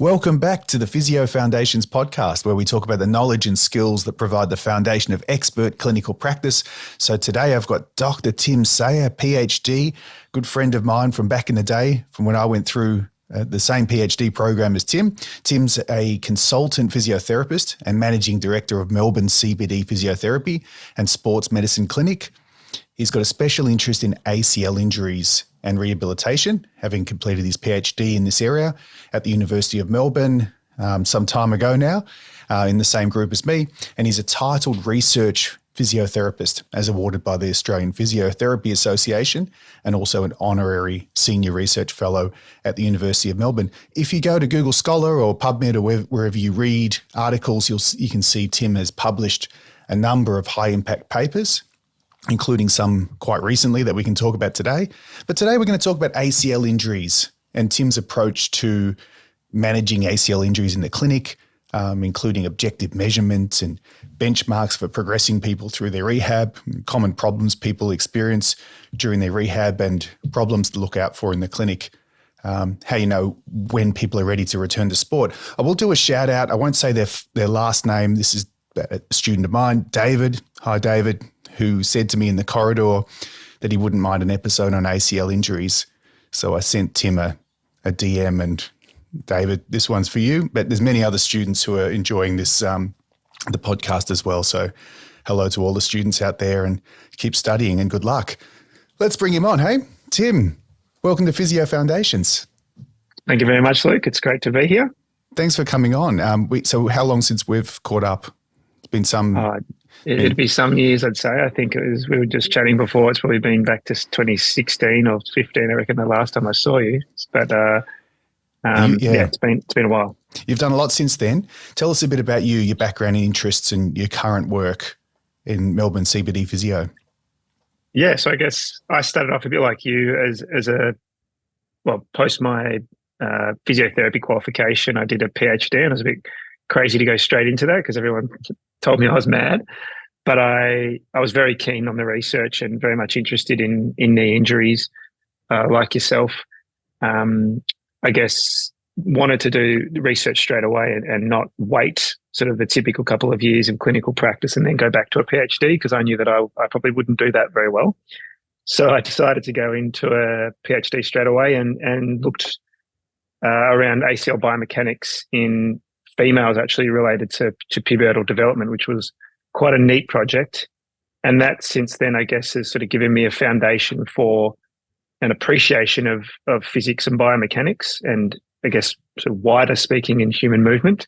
Welcome back to the Physio Foundations podcast, where we talk about the knowledge and skills that provide the foundation of expert clinical practice. So today I've got Dr. Tim Sayer, PhD, good friend of mine from back in the day, from when I went through the same PhD program as Tim. Tim's a consultant physiotherapist and managing director of Melbourne CBD Physiotherapy and Sports Medicine Clinic. He's got a special interest in ACL injuries and rehabilitation, having completed his PhD in this area at the University of Melbourne some time ago now, in the same group as me. And he's a titled research physiotherapist as awarded by the Australian Physiotherapy Association, and also an honorary senior research fellow at the University of Melbourne. If you go to Google Scholar or PubMed or wherever you read articles, you can see Tim has published a number of high impact papers, including some quite recently that we can talk about today. But today we're going to talk about ACL injuries and Tim's approach to managing ACL injuries in the clinic, including objective measurements and benchmarks for progressing people through their rehab, common problems people experience during their rehab and problems to look out for in the clinic, how you know when people are ready to return to sport. I will do a shout out. I won't say their last name. This is a student of mine, David. Hi, David, who said to me in the corridor that he wouldn't mind an episode on ACL injuries. So I sent Tim a DM and David, this one's for you. But there's many other students who are enjoying this, the podcast as well. So hello to all the students out there and keep studying and good luck. Let's bring him on, hey? Tim, welcome to Physio Foundations. Thank you very much, Luke. It's great to be here. Thanks for coming on. So how long since we've caught up? It's been some... It'd be some years, I'd say. I think we were just chatting before. It's probably been back to 2016 or 15, I reckon, the last time I saw you. But it's been a while. You've done a lot since then. Tell us a bit about you, your background and interests and your current work in Melbourne CBD Physio. Yeah, so I guess I started off a bit like you post my physiotherapy qualification, I did a PhD and I was a bit crazy to go straight into that because everyone told me I was mad. But I was very keen on the research and very much interested in knee injuries, like yourself. I guess wanted to do research straight away and not wait sort of the typical couple of years of clinical practice and then go back to a PhD because I knew that I probably wouldn't do that very well. So I decided to go into a PhD straight away and looked around ACL biomechanics in females actually related to pubertal development, which was quite a neat project. And that since then, I guess, has sort of given me a foundation for an appreciation of physics and biomechanics and I guess sort of wider speaking in human movement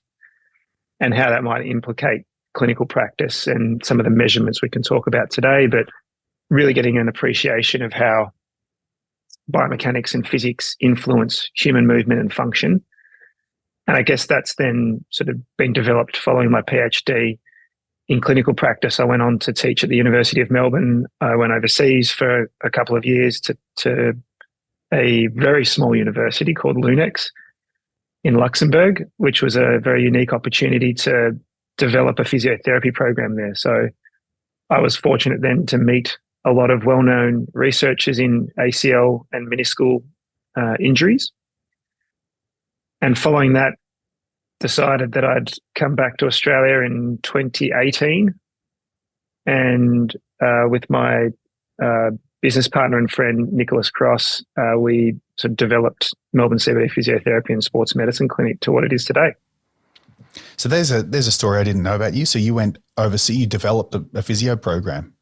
and how that might implicate clinical practice and some of the measurements we can talk about today, but really getting an appreciation of how biomechanics and physics influence human movement and function. And I guess that's then sort of been developed following my PhD in clinical practice. I went on to teach at the University of Melbourne. I went overseas for a couple of years to a very small university called LUNEX in Luxembourg, which was a very unique opportunity to develop a physiotherapy program there. So I was fortunate then to meet a lot of well-known researchers in ACL and meniscal injuries. And following that, decided that I'd come back to Australia in 2018 and with my business partner and friend, Nicholas Cross, we sort of developed Melbourne CBD Physiotherapy and Sports Medicine Clinic to what it is today. So there's a story I didn't know about you. So you went overseas, you developed a physio program.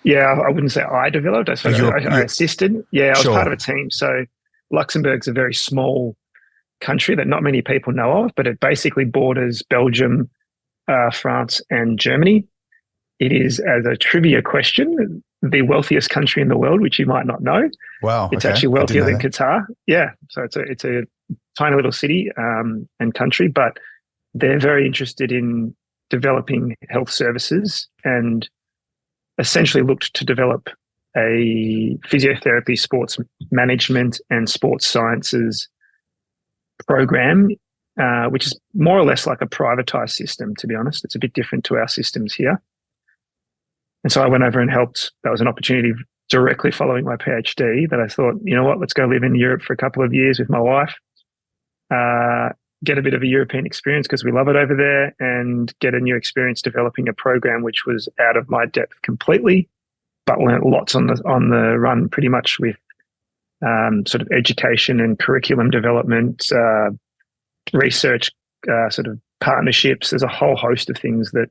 Yeah, I wouldn't say I developed. I assisted. Yeah, I was part of a team. So Luxembourg's a very small country that not many people know of, but it basically borders Belgium, France, and Germany. It is, as a trivia question, the wealthiest country in the world, which you might not know. Wow, it's actually wealthier than Qatar. Yeah, so it's a tiny little city and country, but they're very interested in developing health services and essentially looked to develop a physiotherapy, sports management, and sports sciences program, which is more or less like a privatized system, to be honest. It's a bit different to our systems here. And so I went over and helped. That was an opportunity directly following my PhD that I thought, you know what, let's go live in Europe for a couple of years with my wife. get a bit of a European experience because we love it over there, and get a new experience developing a program which was out of my depth completely, but learnt lots on the run, pretty much with sort of education and curriculum development, research, sort of partnerships. There's a whole host of things that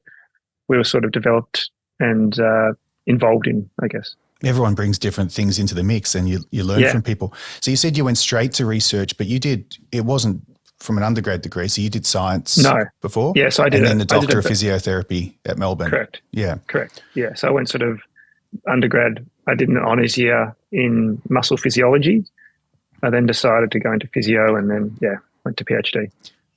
we were sort of developed and involved in, I guess. Everyone brings different things into the mix, and you learn from people. So you said you went straight to research, but it wasn't from an undergrad degree. So you did science before? Yeah, so I did. And then the Doctor of Physiotherapy at Melbourne. Correct. Yeah. Correct. Yeah. So I went sort of undergrad. I did an honours year in muscle physiology. I then decided to go into physio, and then, went to PhD.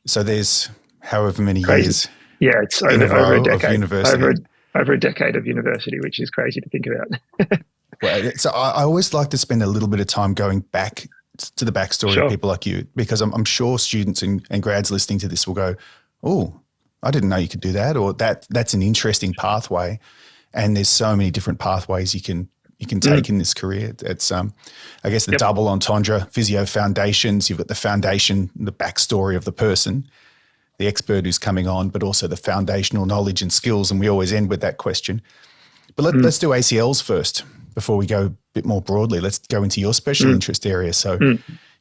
So there's however many years. Yeah, it's over a decade. Of university. Over a decade of university, which is crazy to think about. Well, so I always like to spend a little bit of time going back to the backstory of people like you, because I'm sure students and grads listening to this will go, oh, I didn't know you could do that, or that's an interesting pathway. And there's so many different pathways you can take in this career. It's I guess the double entendre, physio foundations. You've got the foundation, the backstory of the person, the expert who's coming on, but also the foundational knowledge and skills. And we always end with that question. But let's do ACLs first before we go a bit more broadly. Let's go into your special interest area. So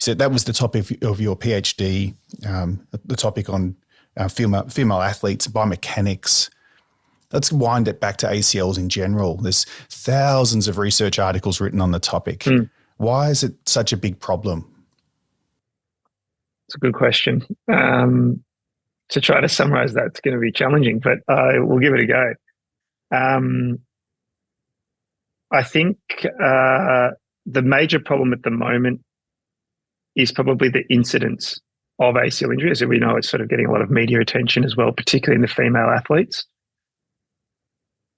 that was the topic of your PhD, the topic on female athletes, biomechanics. Let's wind it back to ACLs in general. There's thousands of research articles written on the topic. Why is it such a big problem? It's a good question. To try to summarize that, it's going to be challenging, but we'll give it a go. I think the major problem at the moment is probably the incidence of ACL injury. As we know, it's sort of getting a lot of media attention as well, particularly in the female athletes.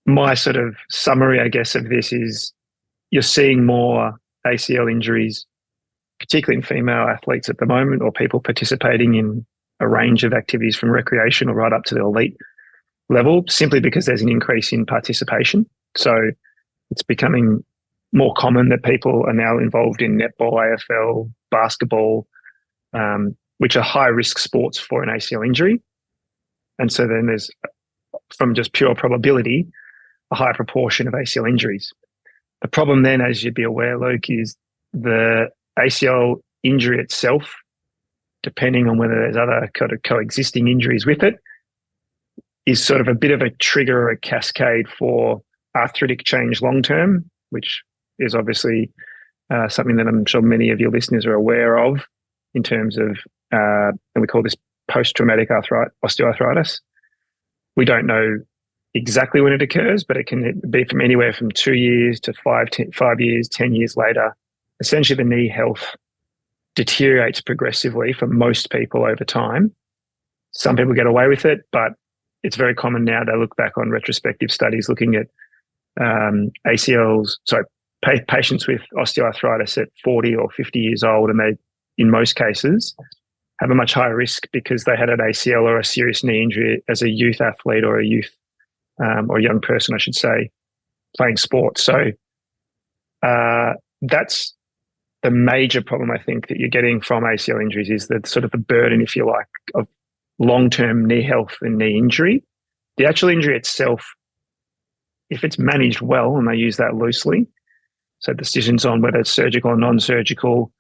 My sort of summary, I guess, of this is you're seeing more ACL injuries, particularly in female athletes at the moment, or people participating in a range of activities from recreational right up to the elite level, simply because there's an increase in participation. So it's becoming more common that people are now involved in netball, AFL, basketball, which are high-risk sports for an ACL injury. And so then there's, from just pure probability, a higher proportion of ACL injuries. The problem then, as you'd be aware, Luke, is the ACL injury itself, depending on whether there's other kind of coexisting injuries with it, is sort of a bit of a trigger or a cascade for arthritic change long-term, which is obviously something that I'm sure many of your listeners are aware of in terms of, and we call this post-traumatic osteoarthritis. We don't know exactly when it occurs, but it can be from anywhere from 2 years to 5 years, 10 years later. Essentially, the knee health deteriorates progressively for most people over time. Some people get away with it, but it's very common now. They look back on retrospective studies looking at patients with osteoarthritis at 40 or 50 years old, and they, in most cases, have a much higher risk because they had an ACL or a serious knee injury as a youth athlete or a youth or a young person, I should say, playing sports. So that's the major problem, I think, that you're getting from ACL injuries, is that sort of the burden, if you like, of long-term knee health and knee injury. The actual injury itself, if it's managed well, and they use that loosely, so decisions on whether it's surgical or non-surgical,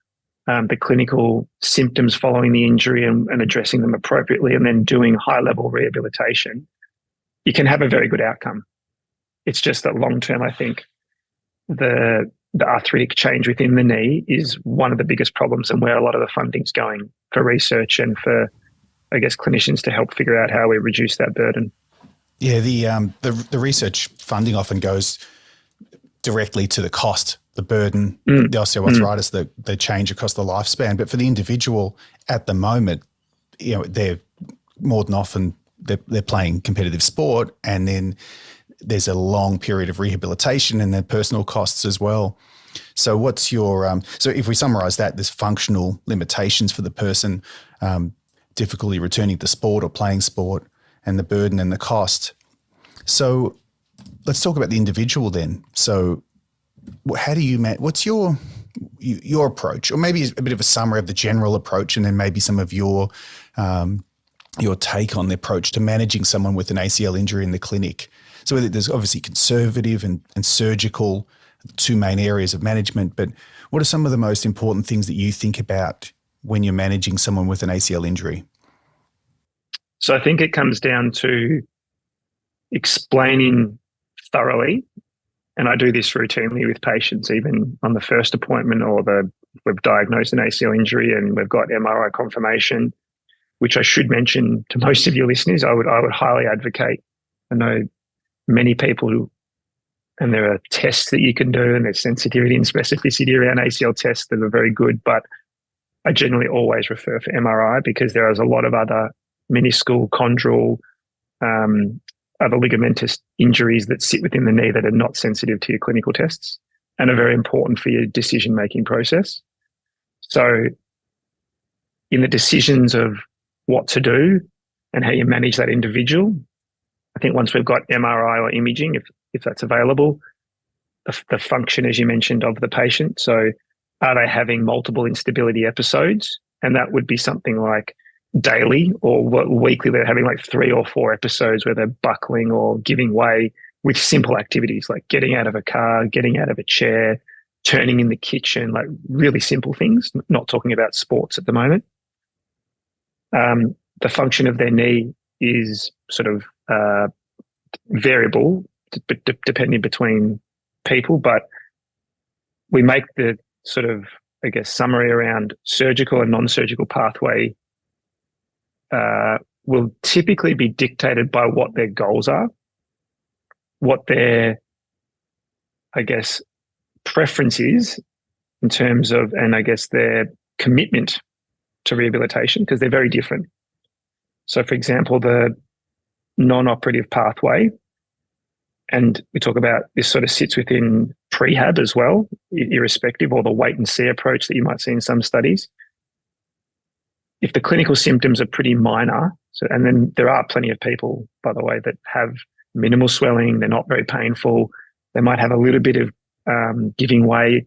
the clinical symptoms following the injury and addressing them appropriately, and then doing high-level rehabilitation, you can have a very good outcome. It's just that long-term, I think, the arthritic change within the knee is one of the biggest problems, and where a lot of the funding's going for research and for, I guess, clinicians to help figure out how we reduce that burden. Yeah, the research funding often goes directly to the cost, the burden, the osteoarthritis, the change across the lifespan. But for the individual at the moment, they're more than often they're playing competitive sport, and then there's a long period of rehabilitation and then personal costs as well. So what's your so if we summarize that, there's functional limitations for the person, difficulty returning to sport or playing sport, and the burden and the cost. So let's talk about the individual then. So how do you what's your your approach, or maybe a bit of a summary of the general approach, and then maybe some of your take on the approach to managing someone with an ACL injury in the clinic. So there's obviously conservative and surgical, two main areas of management, but what are some of the most important things that you think about when you're managing someone with an ACL injury? So I think it comes down to explaining thoroughly, and I do this routinely with patients, even on the first appointment, or we've diagnosed an ACL injury and we've got MRI confirmation, which I should mention to most of your listeners. I would highly advocate. I know many people, and there are tests that you can do, and there's sensitivity and specificity around ACL tests that are very good, but I generally always refer for MRI because there is a lot of other meniscal, chondral, other ligamentous injuries that sit within the knee that are not sensitive to your clinical tests and are very important for your decision-making process. So in the decisions of what to do and how you manage that individual, I think once we've got MRI or imaging, if that's available, the function, as you mentioned, of the patient. So are they having multiple instability episodes? And that would be something like daily or weekly. They're having like 3 or 4 episodes where they're buckling or giving way with simple activities like getting out of a car, getting out of a chair, turning in the kitchen, like really simple things, not talking about sports at the moment. The function of their knee is sort of variable depending between people, but we make the sort of, I guess, summary around surgical and non-surgical pathway will typically be dictated by what their goals are, what their, I guess, preference is in terms of, and I guess their commitment to rehabilitation, because they're very different. So, for example, the non-operative pathway, and we talk about this sort of sits within prehab as well, irrespective, or the wait and see approach that you might see in some studies. If the clinical symptoms are pretty minor, and then there are plenty of people, by the way, that have minimal swelling, they're not very painful, they might have a little bit of giving way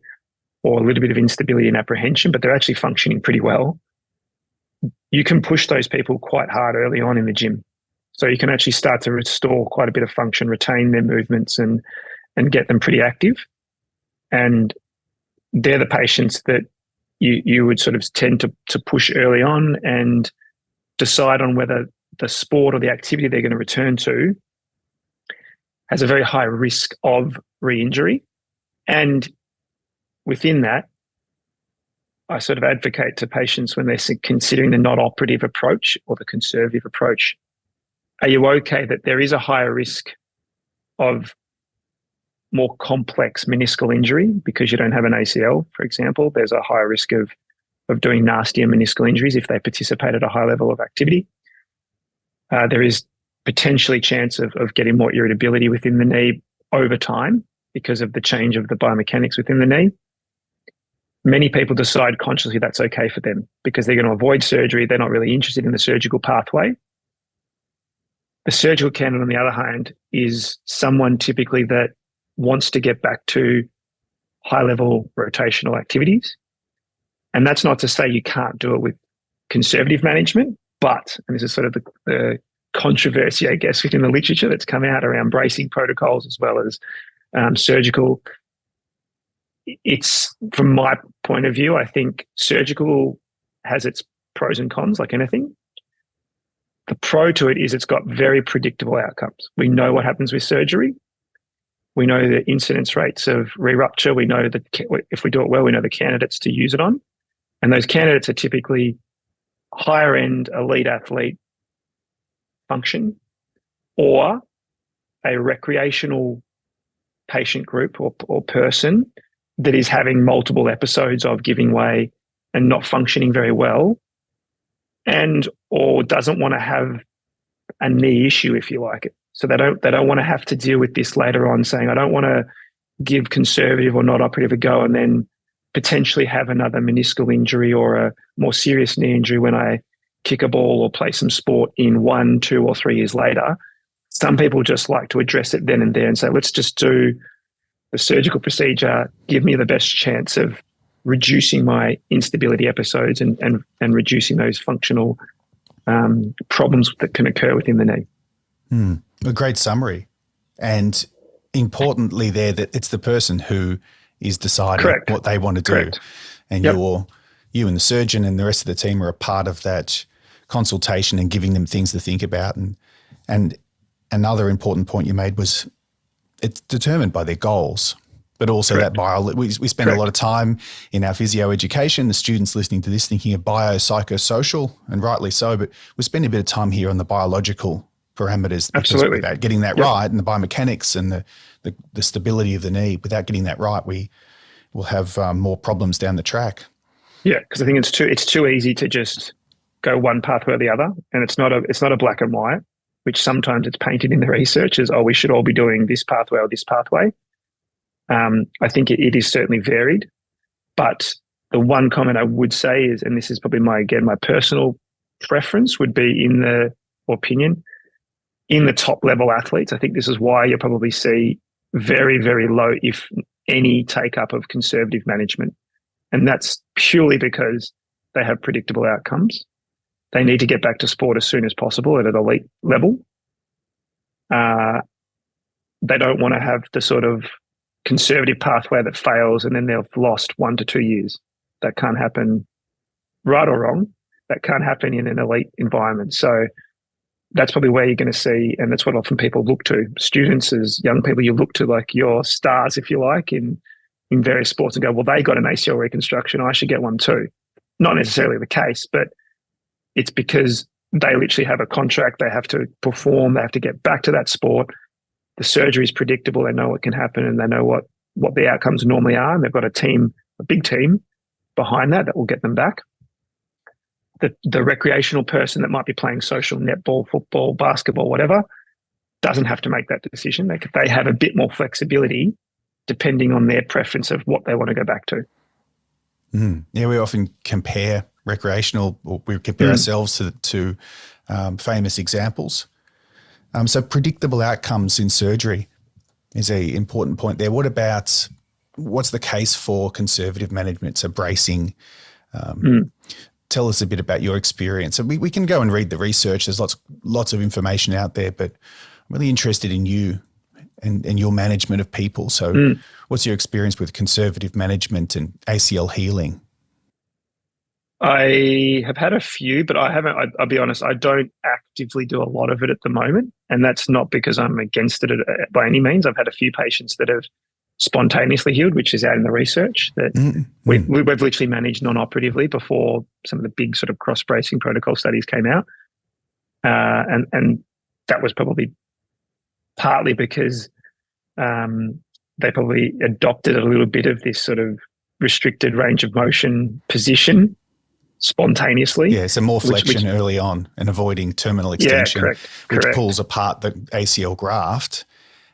or a little bit of instability and apprehension, but they're actually functioning pretty well. You can push those people quite hard early on in the gym. So you can actually start to restore quite a bit of function, retain their movements and get them pretty active. And they're the patients that you would sort of tend to push early on and decide on whether the sport or the activity they're going to return to has a very high risk of re-injury. And within that, I sort of advocate to patients when they're considering the non-operative approach or the conservative approach, are you okay that there is a higher risk of more complex meniscal injury because you don't have an ACL, for example? There's a higher risk of doing nastier meniscal injuries if they participate at a high level of activity. There is potentially chance of getting more irritability within the knee over time because of the change of the biomechanics within the knee. Many people decide consciously that's okay for them because they're going to avoid surgery. They're not really interested in the surgical pathway. The surgical candidate, on the other hand, is someone typically that wants to get back to high-level rotational activities. And that's not to say you can't do it with conservative management, but, and this is sort of the controversy, I guess, within the literature that's come out around bracing protocols as well as surgical. It's, from my point of view, I think surgical has its pros and cons like anything. The pro to it is it's got very predictable outcomes. We know what happens with surgery. We know the incidence rates of re-rupture. We know that if we do it well, we know the candidates to use it on. And those candidates are typically higher end elite athlete function or a recreational patient group or person that is having multiple episodes of giving way and not functioning very well, and or doesn't want to have a knee issue, if you like it. So they don't want to have to deal with this later on, saying, I don't want to give conservative or not operative a go and then potentially have another meniscal injury or a more serious knee injury when I kick a ball or play some sport in 1, 2, or 3 years later. Some people just like to address it then and there and say, let's just do the surgical procedure, give me the best chance of reducing my instability episodes and reducing those functional problems that can occur within the knee. A great summary. And importantly there, that it's the person who is deciding what they want to do. And you and the surgeon and the rest of the team are a part of that consultation and giving them things to think about. And another important point you made was it's determined by their goals, but also that we spend a lot of time in our physio education, the students listening to this thinking of biopsychosocial, and rightly so, but we spend a bit of time here on the biological parameters. Absolutely. Without getting that right, and the biomechanics and the stability of the knee, without getting that right, we will have more problems down the track. Yeah, because I think it's too easy to just go one pathway or the other, and it's not a black and white, which sometimes it's painted in the research as, we should all be doing this pathway or this pathway. I think it is certainly varied, but the one comment I would say is, and this is probably my personal preference, would be in the top level athletes. I think this is why you'll probably see very, very low, if any, take up of conservative management. And that's purely because they have predictable outcomes. They need to get back to sport as soon as possible at an elite level. They don't want to have the sort of conservative pathway that fails and then they've lost 1 to 2 years. That can't happen, right or wrong. That can't happen in an elite environment. So that's probably where you're going to see, and that's what often people look to. Students, as young people, you look to like your stars, if you like, in various sports and go, well, they got an ACL reconstruction, I should get one too. Not necessarily the case, but it's because they literally have a contract, they have to perform, they have to get back to that sport. The surgery is predictable, they know what can happen, and they know what the outcomes normally are, and they've got a big team behind that will get them back. The recreational person that might be playing social netball, football, basketball, whatever, doesn't have to make that decision. They have a bit more flexibility depending on their preference of what they want to go back to. Yeah, we often compare recreational, or we compare ourselves to famous examples. So predictable outcomes in surgery is an important point there. What's the case for conservative management, so bracing? Tell us a bit about your experience. So we can go and read the research. There's lots of information out there, but I'm really interested in you and your management of people. So what's your experience with conservative management and ACL healing? I have had a few, but I'll be honest, I don't actively do a lot of it at the moment. And that's not because I'm against it by any means. I've had a few patients that have spontaneously healed, which is out in the research, that we've literally managed non-operatively before some of the big sort of cross-bracing protocol studies came out. And that was probably partly because they probably adopted a little bit of this sort of restricted range of motion position spontaneously. Yeah, so more flexion early on and avoiding terminal extension, which pulls apart the ACL graft.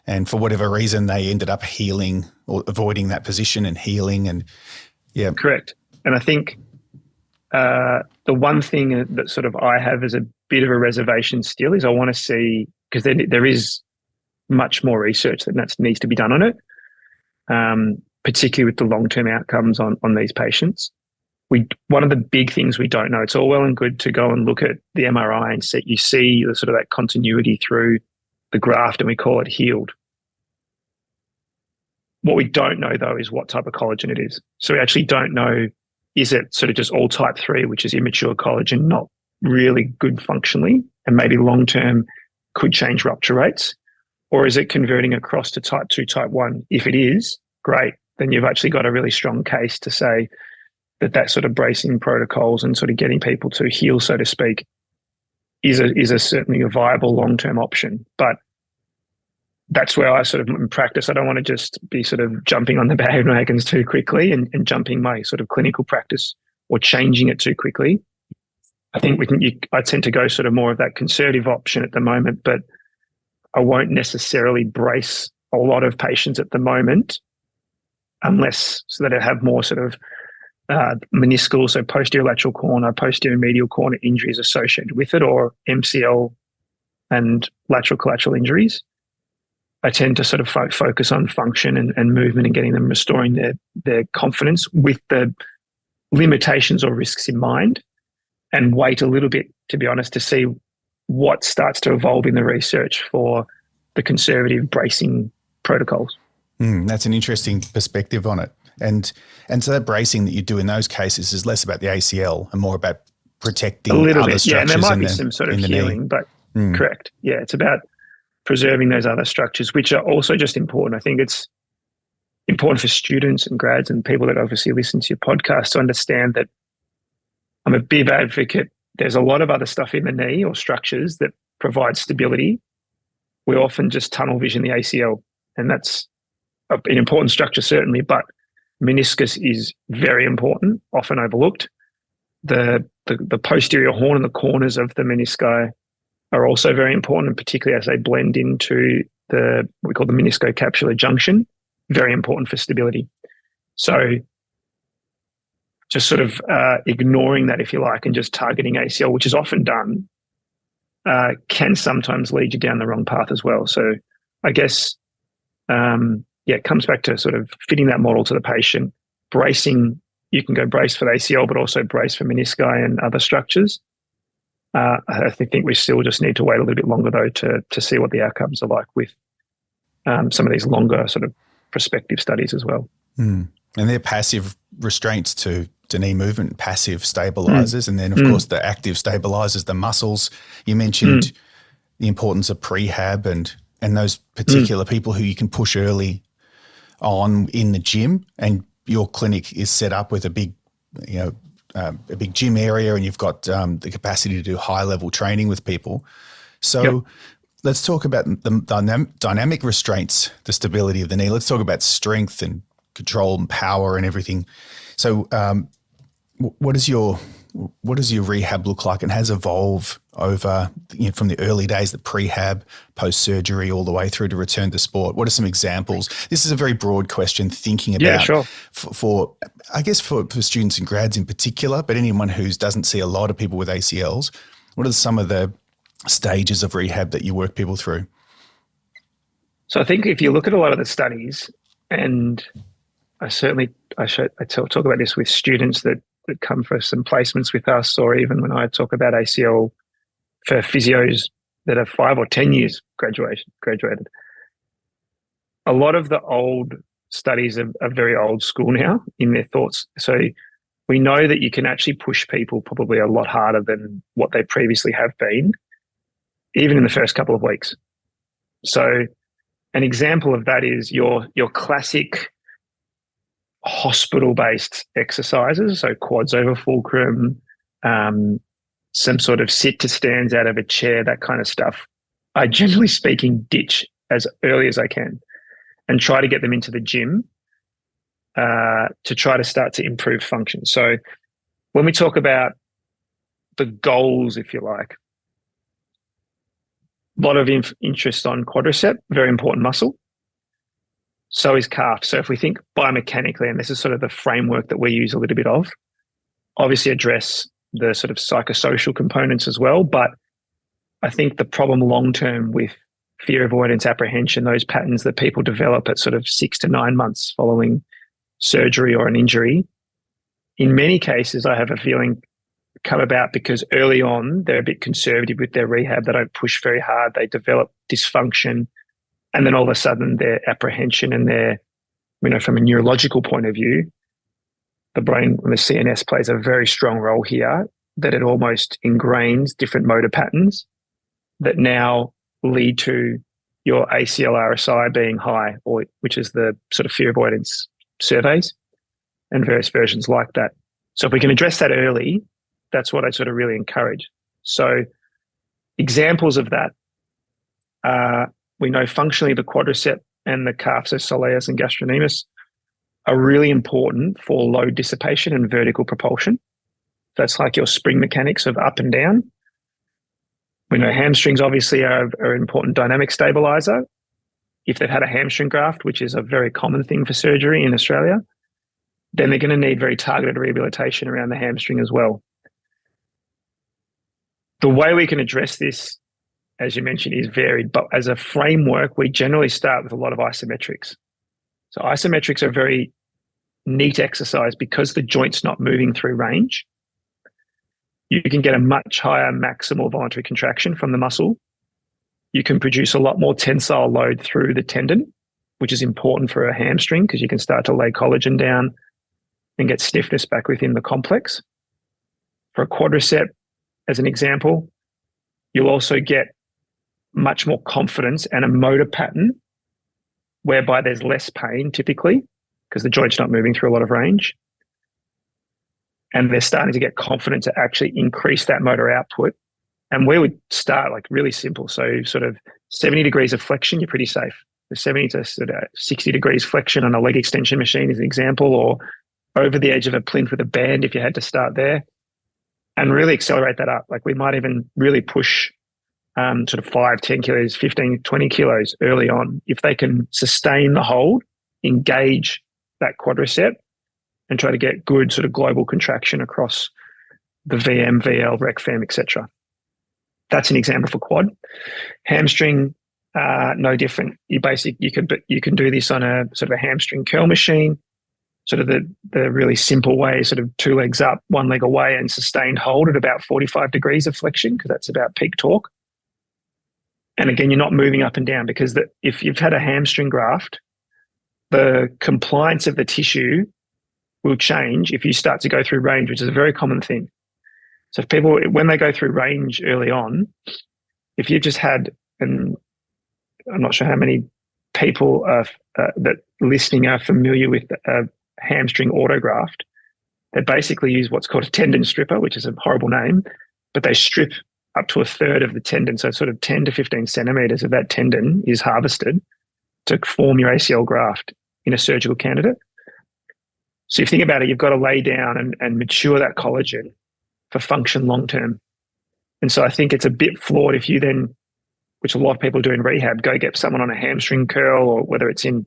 And for whatever reason, they ended up healing or avoiding that position and healing. And yeah. Correct. And I think the one thing that sort of I have as a bit of a reservation still is I want to see, because there is much more research that needs to be done on it, particularly with the long-term outcomes on these patients. One of the big things we don't know, it's all well and good to go and look at the MRI and you see the sort of that continuity through the graft, and we call it healed. What we don't know, though, is what type of collagen it is. So we actually don't know, is it sort of just all type 3, which is immature collagen, not really good functionally, and maybe long-term could change rupture rates? Or is it converting across to type 2, type 1? If it is, great. Then you've actually got a really strong case to say that sort of bracing protocols and sort of getting people to heal, so to speak, is certainly a viable long-term option. But that's where I sort of in practice, I don't want to just be sort of jumping on the bandwagons too quickly and jumping my sort of clinical practice or changing it too quickly. I think I tend to go sort of more of that conservative option at the moment, but I won't necessarily brace a lot of patients at the moment unless so that I have more sort of meniscal, so posterior lateral corner, posterior medial corner injuries associated with it, or MCL and lateral collateral injuries. I tend to sort of focus on function and movement and getting them restoring their confidence with the limitations or risks in mind, and wait a little bit, to be honest, to see what starts to evolve in the research for the conservative bracing protocols. That's an interesting perspective on it. And so that bracing that you do in those cases is less about the ACL and more about protecting a little other bit, structures. And there might be some sort of healing, but correct. Yeah, it's about preserving those other structures, which are also just important. I think it's important for students and grads and people that obviously listen to your podcast to understand that I'm a big advocate. There's a lot of other stuff in the knee or structures that provide stability. We often just tunnel vision the ACL, and that's an important structure, certainly, but meniscus is very important, often overlooked. The posterior horn and the corners of the menisci are also very important, and particularly as they blend into what we call the meniscocapsular junction, very important for stability. So just sort of ignoring that, if you like, and just targeting ACL, which is often done, can sometimes lead you down the wrong path as well. So I guess, it comes back to sort of fitting that model to the patient. Bracing, you can go brace for the ACL, but also brace for menisci and other structures. I think we still just need to wait a little bit longer, though, to see what the outcomes are like with some of these longer sort of prospective studies as well. And they're passive restraints to knee movement, passive stabilizers. And then, of course, the active stabilizers, the muscles. You mentioned the importance of prehab and those particular people who you can push early on in the gym, and your clinic is set up with a big gym area, and you've got the capacity to do high-level training with people. So let's talk about the dynamic restraints, the stability of the knee. Let's talk about strength and control and power and everything. So what does your rehab look like, and has evolved over from the early days, the prehab, post-surgery, all the way through to return to sport? What are some examples? This is a very broad question, thinking about for students and grads in particular, but anyone who doesn't see a lot of people with ACLs. What are some of the stages of rehab that you work people through? So I think if you look at a lot of the studies, and I talk about this with students that come for some placements with us, or even when I talk about ACL for physios that are 5 or 10 years graduated. A lot of the old studies are very old school now in their thoughts. So we know that you can actually push people probably a lot harder than what they previously have been, even in the first couple of weeks. So an example of that is your classic hospital-based exercises, so quads over fulcrum, some sort of sit to stands out of a chair, that kind of stuff. I generally speaking ditch as early as I can and try to get them into the gym to try to start to improve function. So when we talk about the goals, if you like, a lot of interest on quadricep, very important muscle. So is calf. So if we think biomechanically, and this is sort of the framework that we use a little bit of, obviously address the sort of psychosocial components as well. But I think the problem long-term with fear avoidance, apprehension, those patterns that people develop at sort of 6 to 9 months following surgery or an injury, in many cases, I have a feeling come about because early on, they're a bit conservative with their rehab. They don't push very hard. They develop dysfunction. And then all of a sudden, their apprehension and their, from a neurological point of view, the brain and the CNS plays a very strong role here, that it almost ingrains different motor patterns that now lead to your ACL RSI being high, which is the sort of fear avoidance surveys and various versions like that. So if we can address that early, that's what I sort of really encourage. So examples of that are, we know functionally the quadricep and the calf, so soleus and gastrocnemius, are really important for load dissipation and vertical propulsion. That's like your spring mechanics of up and down. We know hamstrings obviously are an important dynamic stabilizer. If they've had a hamstring graft, which is a very common thing for surgery in Australia, then they're going to need very targeted rehabilitation around the hamstring as well. The way we can address this as you mentioned, is varied. But as a framework, we generally start with a lot of isometrics. So isometrics are a very neat exercise because the joint's not moving through range. You can get a much higher maximal voluntary contraction from the muscle. You can produce a lot more tensile load through the tendon, which is important for a hamstring because you can start to lay collagen down and get stiffness back within the complex. For a quadricep, as an example, you'll also get much more confidence and a motor pattern whereby there's less pain typically because the joint's not moving through a lot of range. And they're starting to get confident to actually increase that motor output. And we would start like really simple. So sort of 70 degrees of flexion, you're pretty safe. The 70 to sort of 60 degrees flexion on a leg extension machine is an example, or over the edge of a plinth with a band if you had to start there, and really accelerate that up. Like we might even really push sort of 5, 10 kilos, 15, 20 kilos early on. If they can sustain the hold, engage that quadricep and try to get good sort of global contraction across the VM, VL, rec fem, etc. That's an example for quad. Hamstring, no different. You can do this on a sort of a hamstring curl machine, sort of the really simple way, sort of 2 legs up, 1 leg away, and sustained hold at about 45 degrees of flexion because that's about peak torque. And again, you're not moving up and down because if you've had a hamstring graft, the compliance of the tissue will change if you start to go through range, which is a very common thing. So if people, when they go through range early on, if you've just had, and I'm not sure how many people that listening are familiar with a hamstring autograft, they basically use what's called a tendon stripper, which is a horrible name, but they strip up to a third of the tendon. So sort of 10 to 15 centimeters of that tendon is harvested to form your ACL graft in a surgical candidate. So if you think about it, you've got to lay down and mature that collagen for function long term. And so I think it's a bit flawed if you then, which a lot of people do in rehab, go get someone on a hamstring curl, or whether it's in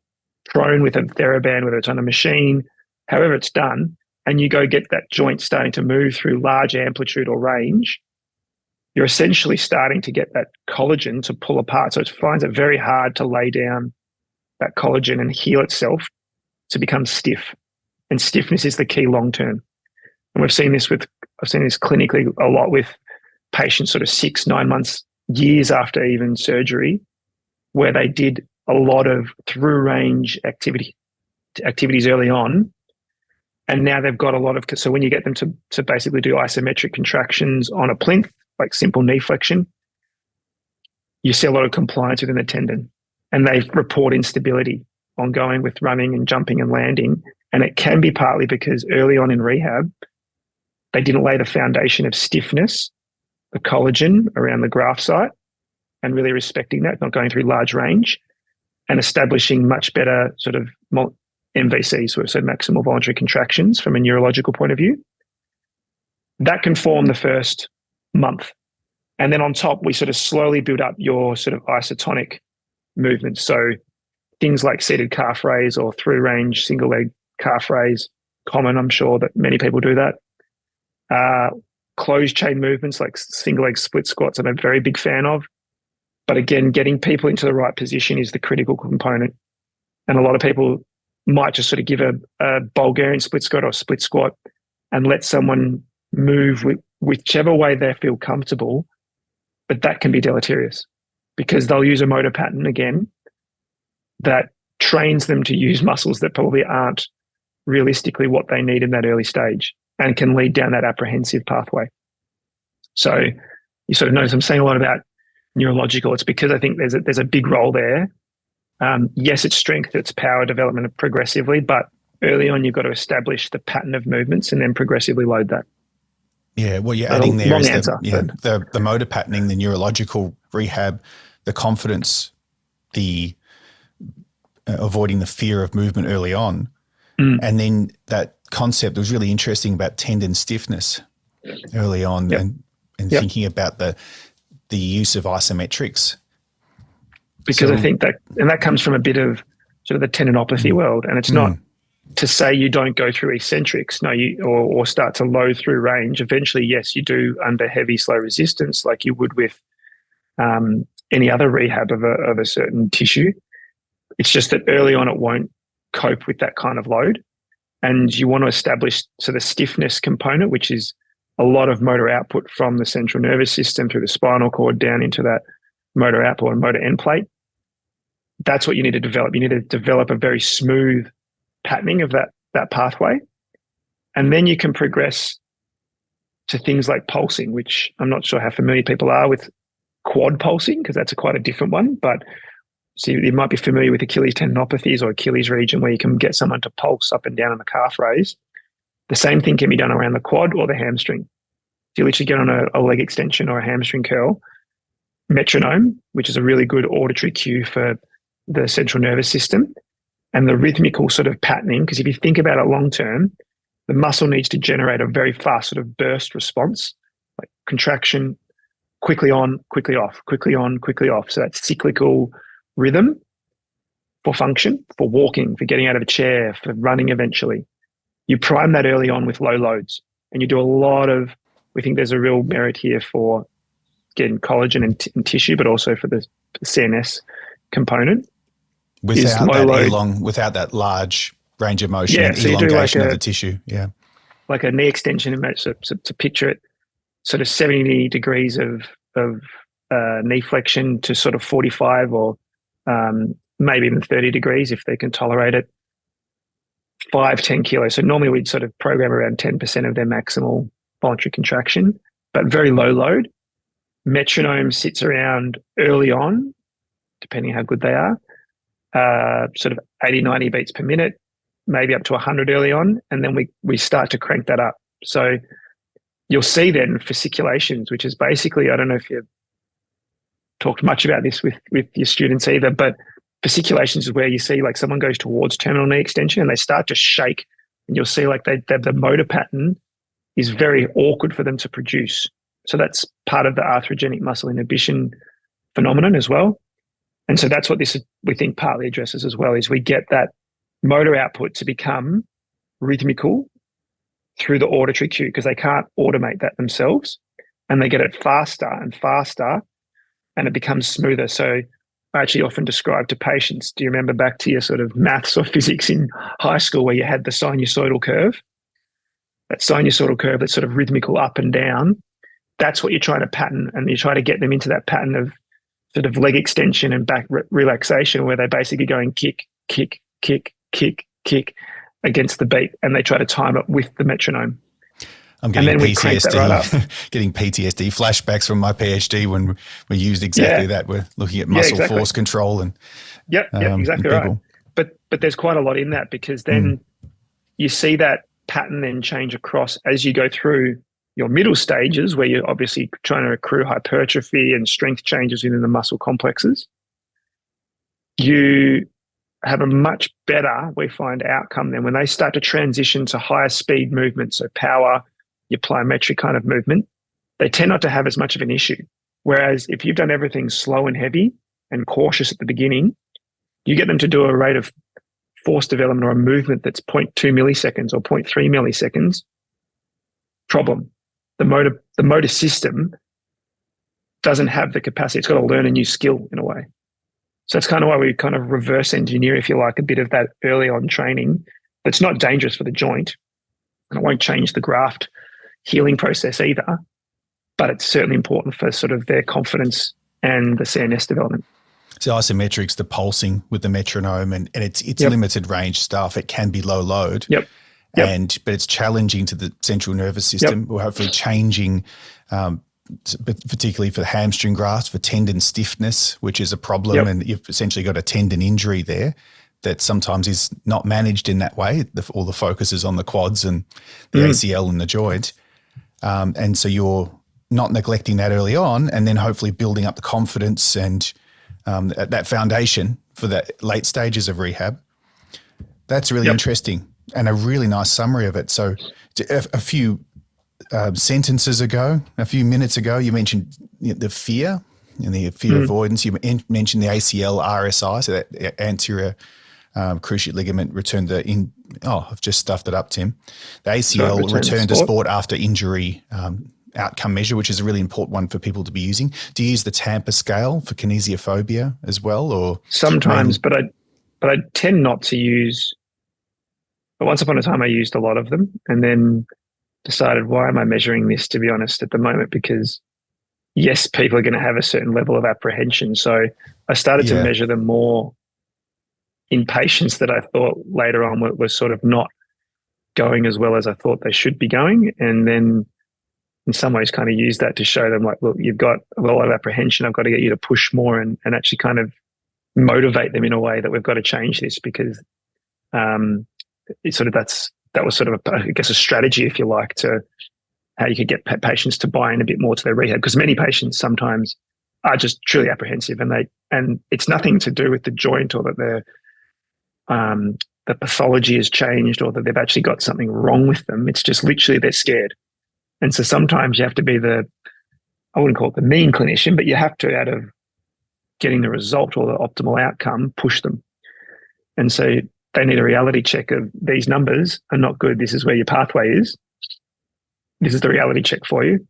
prone with a TheraBand, whether it's on a machine, however it's done, and you go get that joint starting to move through large amplitude or range, you're essentially starting to get that collagen to pull apart. So it finds it very hard to lay down that collagen and heal itself to become stiff. And stiffness is the key long term. And I've seen this clinically a lot with patients sort of 6, 9 months, years after even surgery, where they did a lot of through range activities early on. And now they've got a lot of, so when you get them to basically do isometric contractions on a plinth, like simple knee flexion, you see a lot of compliance within the tendon, and they report instability ongoing with running and jumping and landing. And it can be partly because early on in rehab, they didn't lay the foundation of stiffness, the collagen around the graft site, and really respecting that, not going through large range, and establishing much better sort of MVCs, so maximal voluntary contractions from a neurological point of view. That can form the first month. And then on top, we sort of slowly build up your sort of isotonic movements. So things like seated calf raise or through range single leg calf raise, common, I'm sure that many people do that. Closed chain movements like single leg split squats, I'm a very big fan of. But again, getting people into the right position is the critical component. And a lot of people might just sort of give a Bulgarian split squat or split squat and let someone move whichever way they feel comfortable. But that can be deleterious because they'll use a motor pattern again that trains them to use muscles that probably aren't realistically what they need in that early stage, and can lead down that apprehensive pathway. So you sort of notice I'm saying a lot about neurological. It's because I think there's a big role there. Yes, it's strength, it's power development progressively, but early on you've got to establish the pattern of movements and then progressively load that. Yeah, what you're adding there is the motor patterning, the neurological rehab, the confidence, the avoiding the fear of movement early on. And then that concept was really interesting about tendon stiffness early on, and thinking about the use of isometrics. Because I think that comes from a bit of sort of the tendinopathy world, and it's not to say you don't go through eccentrics, no, or start to load through range. Eventually, yes, you do under heavy, slow resistance, like you would with any other rehab of a certain tissue. It's just that early on it won't cope with that kind of load. And you want to establish the stiffness component, which is a lot of motor output from the central nervous system through the spinal cord down into that motor output and motor end plate. That's what you need to develop. You need to develop a very smooth patterning of that pathway. And then you can progress to things like pulsing, which I'm not sure how familiar people are with quad pulsing, because that's quite a different one. But so you might be familiar with Achilles tendinopathies or Achilles region, where you can get someone to pulse up and down in the calf raise. The same thing can be done around the quad or the hamstring. So you literally get on a leg extension or a hamstring curl, metronome, which is a really good auditory cue for the central nervous system, and the rhythmical sort of patterning, because if you think about it long term, the muscle needs to generate a very fast sort of burst response, like contraction, quickly on, quickly off, quickly on, quickly off. So that's cyclical rhythm for function, for walking, for getting out of a chair, for running eventually. You prime that early on with low loads, and you do a lot of, we think there's a real merit here for getting collagen and tissue, but also for the CNS component. Without that large range of motion and so elongation of the tissue. Yeah. Like a knee extension, so to picture it, sort of 70 degrees of knee flexion to sort of 45 or maybe even 30 degrees if they can tolerate it. 5-10 kilos. So normally we'd sort of program around 10% of their maximal voluntary contraction, but very low load. Metronome sits around early on, depending how good they are, sort of 80, 90 beats per minute, maybe up to 100 early on, and then we start to crank that up. So you'll see then fasciculations, which is basically, I don't know if you've talked much about this with your students either, but fasciculations is where you see like someone goes towards terminal knee extension and they start to shake, and you'll see like the motor pattern is very awkward for them to produce. So that's part of the arthrogenic muscle inhibition phenomenon as well. And so that's what this, we think, partly addresses as well, is we get that motor output to become rhythmical through the auditory cue, because they can't automate that themselves, and they get it faster and faster, and it becomes smoother. So I actually often describe to patients, do you remember back to your sort of maths or physics in high school where you had the sinusoidal curve? That sinusoidal curve that's sort of rhythmical up and down, that's what you're trying to pattern, and you try to get them into that pattern of sort of leg extension and back relaxation, where they're basically going kick, kick, kick, kick, kick against the beat, and they try to time it with the metronome. I'm getting PTSD, getting PTSD flashbacks from my PhD when we used exactly that. We're looking at muscle force control and exactly right. But there's quite a lot in that, because then you see that pattern then change across as you go through your middle stages, where you're obviously trying to accrue hypertrophy and strength changes within the muscle complexes. You have a much better, we find, outcome then when they start to transition to higher speed movement, so power, your plyometric kind of movement. They tend not to have as much of an issue. Whereas if you've done everything slow and heavy and cautious at the beginning, you get them to do a rate of force development or a movement that's 0.2 milliseconds or 0.3 milliseconds. Problem. The motor system doesn't have the capacity. It's got to learn a new skill in a way. So that's kind of why we kind of reverse engineer, if you like, a bit of that early on training that's not dangerous for the joint, and it won't change the graft healing process either, but it's certainly important for sort of their confidence and the CNS development. So isometrics, the pulsing with the metronome, and it's limited range stuff. It can be low load. But it's challenging to the central nervous system. We're hopefully changing, particularly for the hamstring grafts, for tendon stiffness, which is a problem, and you've essentially got a tendon injury there that sometimes is not managed in that way. All the focus is on the quads and the ACL and the joint, and so you're not neglecting that early on, and then hopefully building up the confidence and that foundation for the late stages of rehab. That's really interesting. And a really nice summary of it. So a few sentences ago, a few minutes ago, you mentioned the fear and the fear avoidance. You mentioned the ACL RSI, so that anterior cruciate ligament returned I've just stuffed it up, Tim. The ACL returned to sport after injury outcome measure, which is a really important one for people to be using. Do you use the Tampa scale for kinesiophobia as well, or sometimes? But I tend not to use. But once upon a time, I used a lot of them, and then decided, why am I measuring this? To be honest, at the moment, because yes, people are going to have a certain level of apprehension. So I started to measure them more in patients that I thought later on were sort of not going as well as I thought they should be going. And then in some ways kind of use that to show them, like, look, you've got a lot of apprehension. I've got to get you to push more and actually kind of motivate them in a way that we've got to change this, because it's sort of that was sort of, I guess, a strategy, if you like, to how you could get patients to buy in a bit more to their rehab. Because many patients sometimes are just truly apprehensive, and it's nothing to do with the joint or that the pathology has changed or that they've actually got something wrong with them. It's just literally they're scared. And so sometimes you have to be I wouldn't call it the mean clinician, but you have to, out of getting the result or the optimal outcome, push them. And so they need a reality check of, these numbers are not good. This is where your pathway is. This is the reality check for you.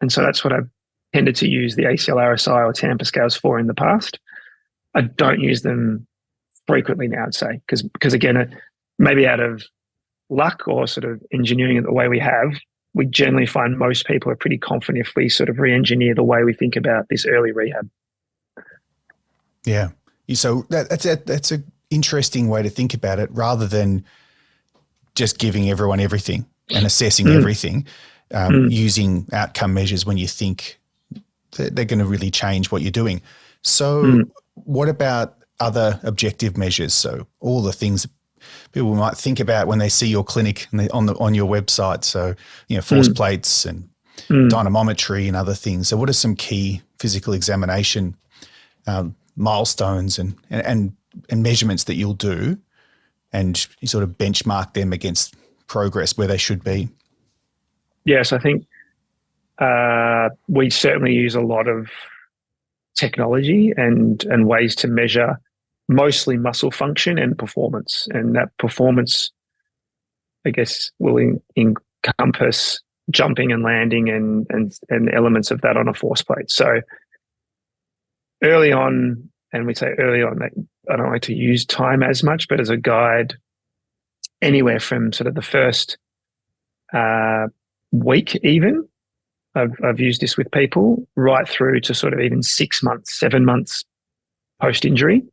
And so that's what I've tended to use the ACL, RSI, or Tampa scales for in the past. I don't use them frequently now, I'd say, because again, maybe out of luck or sort of engineering it the way we have, we generally find most people are pretty confident if we sort of re-engineer the way we think about this early rehab. Yeah. So that's an interesting way to think about it, rather than just giving everyone everything and assessing everything, using outcome measures when you think that they're going to really change what you're doing. So what about other objective measures? So all the things people might think about when they see your clinic and on your website. So, force plates and dynamometry and other things. So what are some key physical examination milestones and measurements that you'll do, and you sort of benchmark them against progress where they should be? Yes, I think we certainly use a lot of technology and ways to measure mostly muscle function and performance. And that performance, I guess, will encompass jumping and landing and elements of that on a force plate. So early on, and we say early on, I don't like to use time as much, but as a guide, anywhere from sort of the first week even, I've used this with people, right through to sort of even 6 months, 7 months post-injury.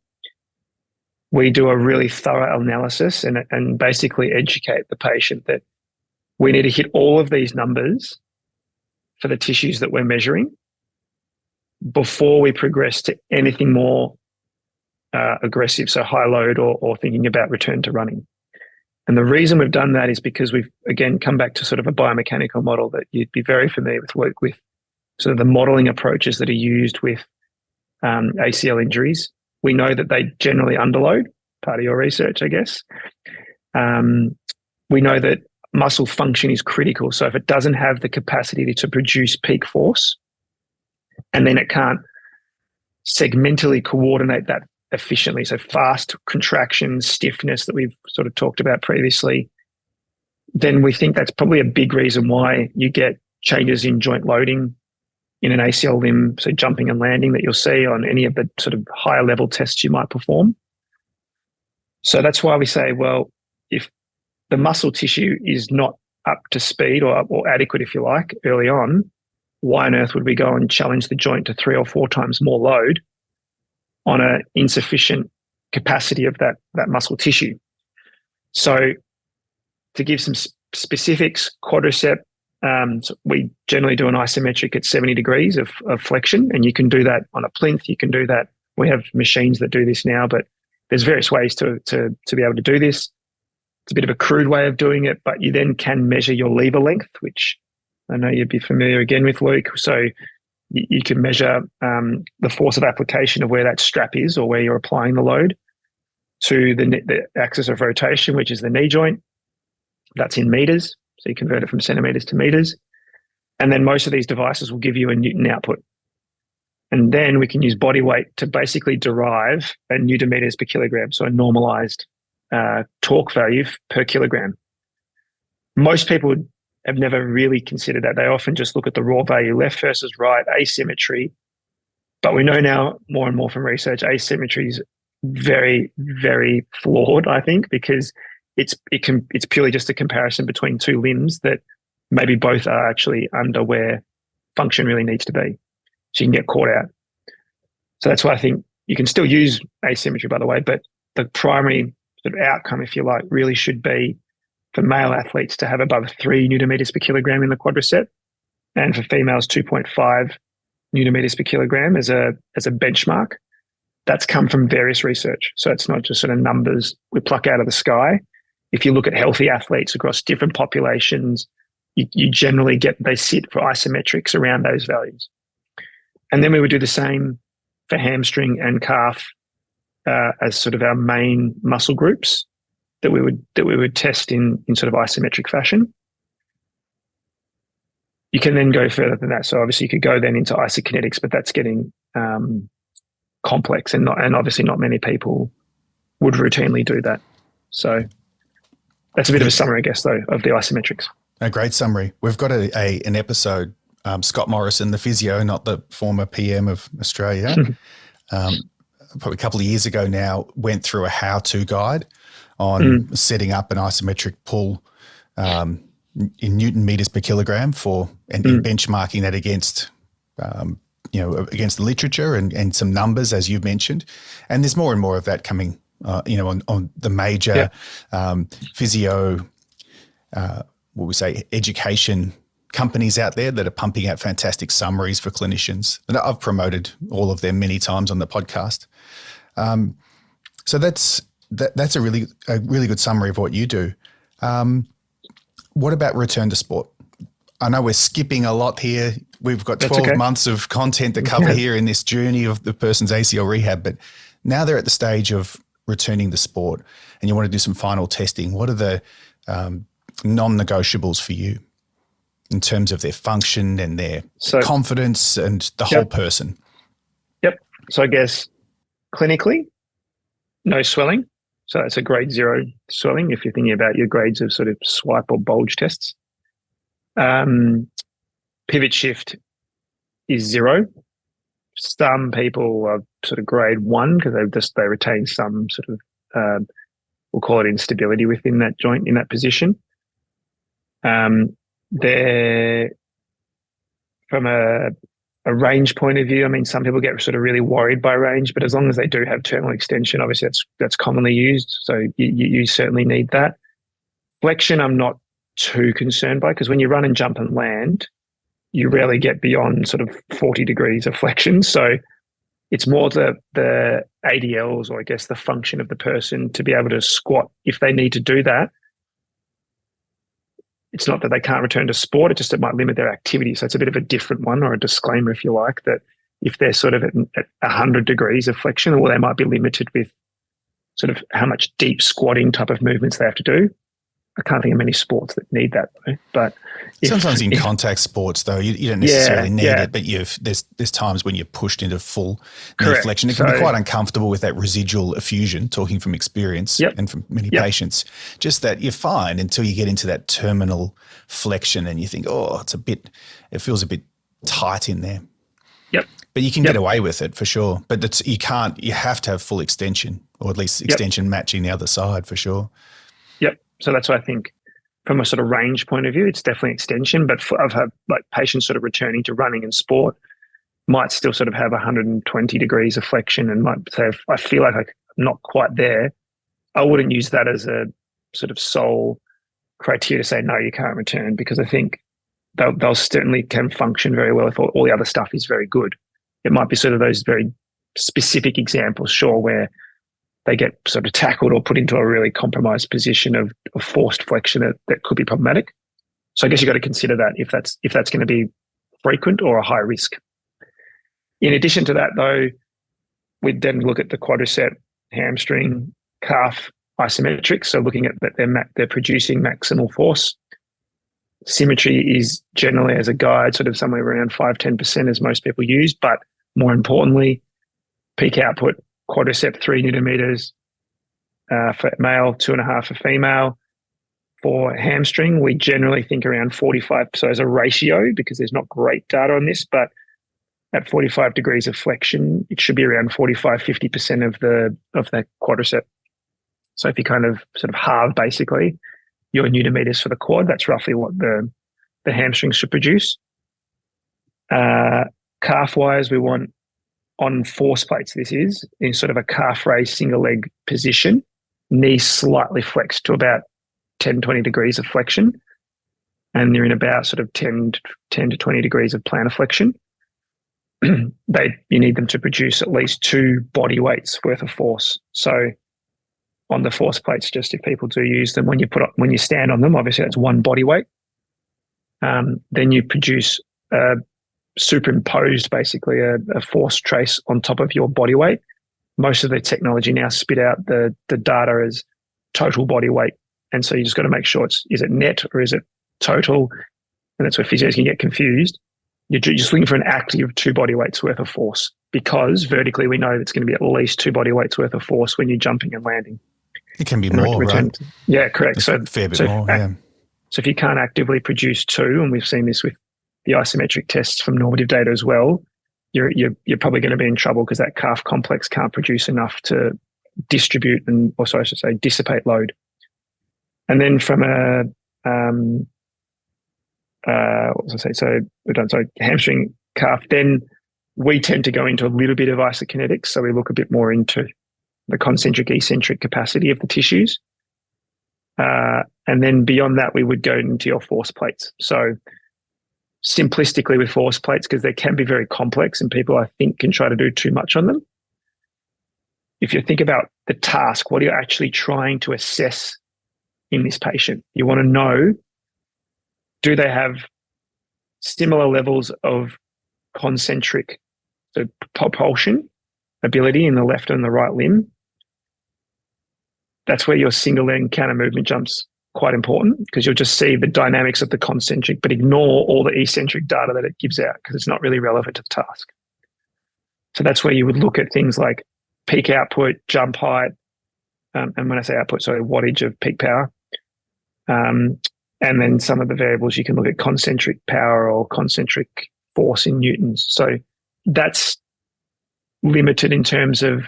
We do a really thorough analysis and basically educate the patient that we need to hit all of these numbers for the tissues that we're measuring before we progress to anything more aggressive, so high load or thinking about return to running. And the reason we've done that is because we've, again, come back to sort of a biomechanical model that you'd be very familiar with, work with sort of the modeling approaches that are used with ACL injuries. We know that they generally underload, part of your research, I guess. We know that muscle function is critical. So if it doesn't have the capacity to produce peak force, and then it can't segmentally coordinate that efficiently, so fast contractions, stiffness that we've sort of talked about previously, then we think that's probably a big reason why you get changes in joint loading in an ACL limb, so jumping and landing, that you'll see on any of the sort of higher level tests you might perform. So that's why we say, well, if the muscle tissue is not up to speed or adequate, if you like, early on, why on earth would we go and challenge the joint to 3 or 4 times more load on an insufficient capacity of that muscle tissue? So to give some specifics, quadricep, so we generally do an isometric at 70 degrees of flexion, and you can do that on a plinth. You can do that. We have machines that do this now, but there's various ways to be able to do this. It's a bit of a crude way of doing it, but you then can measure your lever length, which I know you'd be familiar again with, Luke. So you can measure the force of application of where that strap is or where you're applying the load to the axis of rotation, which is the knee joint. That's in meters. So you convert it from centimeters to meters. And then most of these devices will give you a Newton output. And then we can use body weight to basically derive a Newton meters per kilogram, so a normalized torque value per kilogram. Most people would have never really considered that. They often just look at the raw value, left versus right, asymmetry. But we know now more and more from research, asymmetry is very, very flawed, I think, because it's purely just a comparison between two limbs that maybe both are actually under where function really needs to be. So you can get caught out. So that's why I think you can still use asymmetry, by the way, but the primary sort of outcome, if you like, really should be for male athletes to have above 3 newton-meters per kilogram in the quadricep, and for females 2.5 newton-meters per kilogram as a benchmark. That's come from various research. So it's not just sort of numbers we pluck out of the sky. If you look at healthy athletes across different populations, you generally they sit for isometrics around those values. And then we would do the same for hamstring and calf as sort of our main muscle groups that we would test in sort of isometric fashion. You can then go further than that. So obviously you could go then into isokinetics, but that's getting complex, and obviously not many people would routinely do that. So that's a bit of a summary, I guess, though, of the isometrics. A great summary. We've got an episode, Scott Morrison, the physio, not the former PM of Australia, probably a couple of years ago now, went through a how-to guide on setting up an isometric pull in Newton meters per kilogram and benchmarking that against against the literature and some numbers, as you've mentioned. And there's more and more of that coming, on the major physio, education companies out there that are pumping out fantastic summaries for clinicians. And I've promoted all of them many times on the podcast. So that's a really good summary of what you do. What about return to sport? I know we're skipping a lot here. We've got 12 months of content to cover here in this journey of the person's ACL rehab, but now they're at the stage of returning to sport and you want to do some final testing. What are the non-negotiables for you in terms of their function and their confidence and the whole person? Yep. So I guess clinically, no swelling. So it's a grade 0 swelling if you're thinking about your grades of sort of swipe or bulge tests. Pivot shift is 0. Some people are sort of grade 1 because they retain some sort of we'll call it instability within that joint in that position. They're from a range point of view. I mean, some people get sort of really worried by range, but as long as they do have terminal extension, obviously that's commonly used. So you certainly need that. Flexion, I'm not too concerned by, because when you run and jump and land, you rarely get beyond sort of 40 degrees of flexion. So it's more the ADLs, or I guess the function of the person to be able to squat if they need to do that. It's not that they can't return to sport, it might limit their activity. So it's a bit of a different one, or a disclaimer, if you like, that if they're sort of at 100 degrees of flexion, well, they might be limited with sort of how much deep squatting type of movements they have to do. I can't think of many sports that need that, though. But sometimes in contact sports, though, you don't necessarily need it, but there's times when you're pushed into full knee flexion. It can be quite uncomfortable with that residual effusion, talking from experience and from many patients. Just that you're fine until you get into that terminal flexion and you think, it feels a bit tight in there. Yep. But you can get away with it for sure. But you have to have full extension, or at least extension matching the other side for sure. Yep. So that's why I think from a sort of range point of view, it's definitely extension. But I've had like patients sort of returning to running and sport might still sort of have 120 degrees of flexion and might say, if I feel like I'm not quite there, I wouldn't use that as a sort of sole criteria to say, no, you can't return, because I think they'll certainly can function very well if all the other stuff is very good. It might be sort of those very specific examples, sure, where they get sort of tackled or put into a really compromised position of forced flexion that could be problematic. So I guess you've got to consider that if that's going to be frequent or a high risk. In addition to that, though, we'd then look at the quadricep, hamstring, calf isometrics. So looking at that they're producing maximal force. Symmetry is generally, as a guide, sort of somewhere around 5-10% as most people use, but more importantly, peak output, quadricep 3 newton meters for male, 2.5 for female. For hamstring, we generally think around 45. So as a ratio, because there's not great data on this, but at 45 degrees of flexion, it should be around 45, 50% of the quadricep. So if you kind of sort of halve basically your newton-meters for the quad, that's roughly what the hamstrings should produce. Calf-wise, we want on force plates, this is in sort of a calf raised single leg position, knees slightly flexed to about 10, 20 degrees of flexion, and they're in about sort of 10 to 20 degrees of plantar flexion. You need them to produce at least 2 body weights worth of force. So on the force plates, just if people do use them, when you stand on them, obviously that's 1 body weight. Then you produce superimposed, basically a force trace on top of your body weight. Most of the technology now spit out the data as total body weight. And so you just got to make sure is it net or is it total? And that's where physios can get confused. You're just looking for an active 2 body weights worth of force, because vertically we know it's going to be at least 2 body weights worth of force when you're jumping and landing. It can be more, right? Yeah, correct. A fair bit more, yeah. So if you can't actively produce 2, and we've seen this with the isometric tests from normative data as well, you're probably going to be in trouble, because that calf complex can't produce enough to distribute dissipate load. And then from hamstring, calf, then we tend to go into a little bit of isokinetics. So we look a bit more into the concentric eccentric capacity of the tissues. And then beyond that, we would go into your force plates. So simplistically with force plates, because they can be very complex and people, I think, can try to do too much on them. If you think about the task, what are you actually trying to assess in this patient? You want to know, do they have similar levels of concentric propulsion ability in the left and the right limb? That's where your single leg counter movement jump's quite important, because you'll just see the dynamics of the concentric, but ignore all the eccentric data that it gives out, because it's not really relevant to the task. So that's where you would look at things like peak output, jump height, and when I say output, sorry, wattage of peak power. And then some of the variables, you can look at concentric power or concentric force in newtons. So that's limited in terms of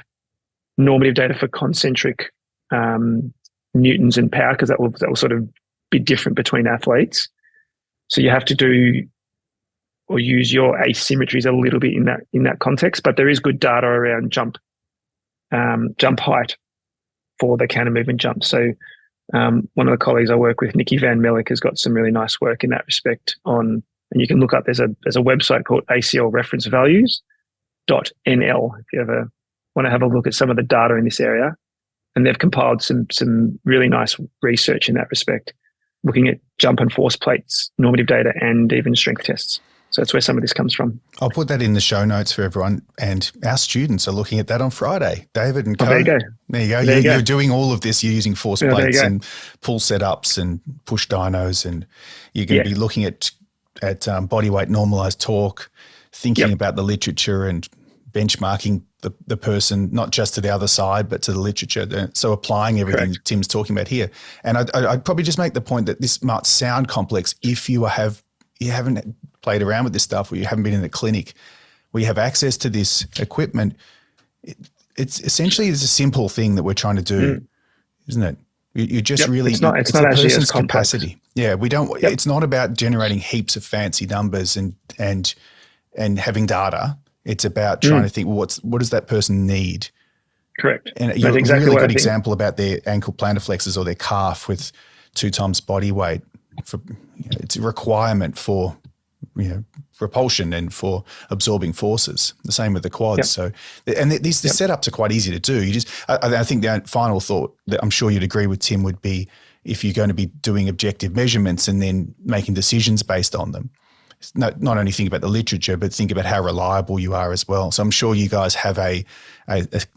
normative data for concentric newtons and power, because that will sort of be different between athletes. So you have to do or use your asymmetries a little bit in that context. But there is good data around jump height for the counter movement jump. So one of the colleagues I work with, Nikki Van Mellick, has got some really nice work in that respect and you can look up, there's a website called ACL reference values.nl if you ever want to have a look at some of the data in this area. And they've compiled some really nice research in that respect, looking at jump and force plates, normative data, and even strength tests. So that's where some of this comes from. I'll put that in the show notes for everyone. And our students are looking at that on Friday. David and Co. There you go. There you go. You're doing all of this. You're using force plates and pull setups and push dynos, and you're going to be looking at body weight normalized torque, thinking about the literature and benchmarking the person, not just to the other side, but to the literature. So applying everything that Tim's talking about here. And I'd probably just make the point that this might sound complex if you haven't played around with this stuff, or you haven't been in the clinic where you have access to this equipment. It's essentially a simple thing that we're trying to do, isn't it? You just really, it's not actually a person's capacity. Yeah, we don't. It's not about generating heaps of fancy numbers and having data. It's about trying to think, well, what does that person need? Correct. And you're a really good example about their ankle plantarflexors or their calf with 2 times body weight. It's a requirement for propulsion and for absorbing forces. The same with the quads. So, and the setups are quite easy to do. I think the final thought that I'm sure you'd agree with, Tim, would be if you're going to be doing objective measurements and then making decisions based on them. Not only think about the literature, but think about how reliable you are as well. So I'm sure you guys have a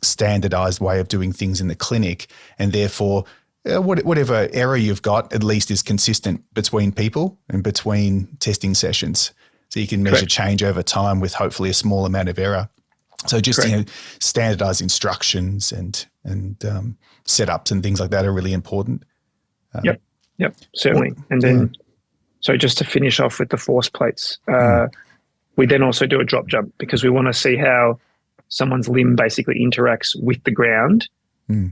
standardized way of doing things in the clinic, and therefore whatever error you've got at least is consistent between people and between testing sessions. So you can measure change over time with hopefully a small amount of error. So just standardized instructions and setups and things like that are really important. Yep, certainly. And then, so just to finish off with the force plates, we then also do a drop jump because we want to see how someone's limb basically interacts with the ground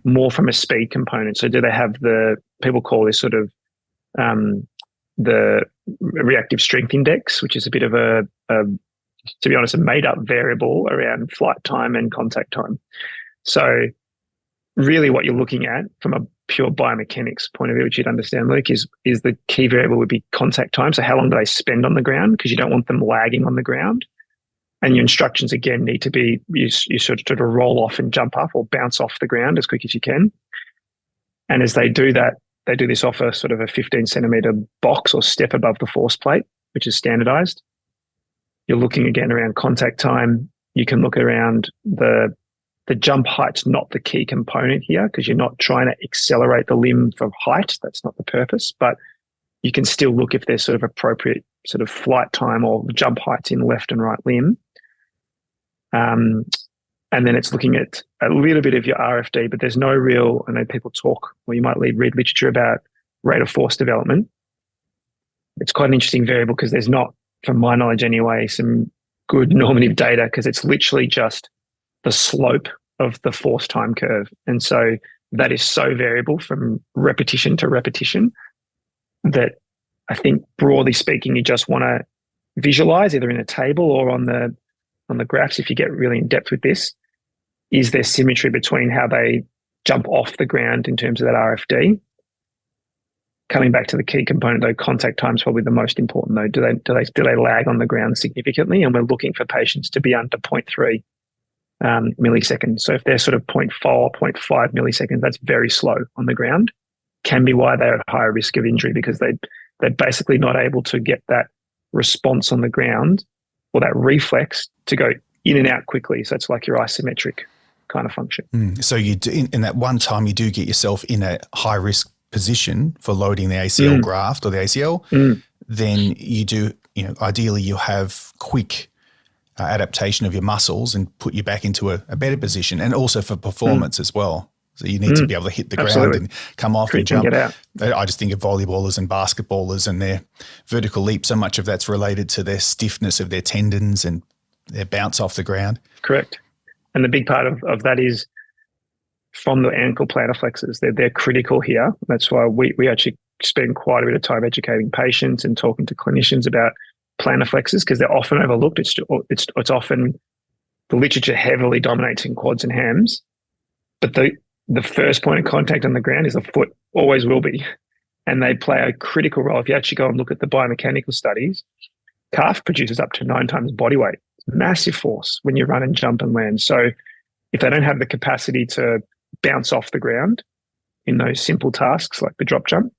more from a speed component. So do they have people call this sort of the reactive strength index, which is a bit of to be honest, a made up variable around flight time and contact time. So really what you're looking at from a pure biomechanics point of view, which you'd understand, Luke, is the key variable would be contact time. So how long do they spend on the ground? Because you don't want them lagging on the ground. And your instructions, again, need to be you sort of roll off and jump up or bounce off the ground as quick as you can. And as they do that, they do this off a sort of a 15 centimeter box or step above the force plate, which is standardized. You're looking again around contact time. You can look around the jump height's not the key component here because you're not trying to accelerate the limb for height. That's not the purpose, but you can still look if there's sort of appropriate sort of flight time or jump heights in left and right limb. And then it's looking at a little bit of your RFD, but there's no real, I know people talk, or you might read literature about rate of force development. It's quite an interesting variable because there's not, from my knowledge anyway, some good normative data because it's literally just the slope of the force time curve. And so that is so variable from repetition to repetition that I think broadly speaking, you just want to visualize either in a table or on the graphs if you get really in depth with this. Is there symmetry between how they jump off the ground in terms of that RFD? Coming back to the key component, though, contact time is probably the most important, though. Do they lag on the ground significantly? And we're looking for patients to be under 0.3 milliseconds. So if they're sort of 0.4, 0.5 milliseconds, that's very slow on the ground. Can be why they're at higher risk of injury because they're basically not able to get that response on the ground or that reflex to go in and out quickly. So it's like your isometric kind of function. So you do, in that one time you do get yourself in a high risk position for loading the ACL graft or the ACL, then you do, ideally you have quick adaptation of your muscles and put you back into a better position, and also for performance as well. So you need to be able to hit the ground and come off and jump. I just think of volleyballers and basketballers and their vertical leap. So much of that's related to their stiffness of their tendons and their bounce off the ground. Correct. And the big part of that is from the ankle plantarflexors. They're critical here. That's why we actually spend quite a bit of time educating patients and talking to clinicians about plantarflexors because they're often overlooked. It's often the literature heavily dominates in quads and hams, but the first point of contact on the ground is the foot, always will be. And they play a critical role. If you actually go and look at the biomechanical studies, calf produces up to 9 times body weight. Massive force when you run and jump and land. So if they don't have the capacity to bounce off the ground in those simple tasks like the drop jump,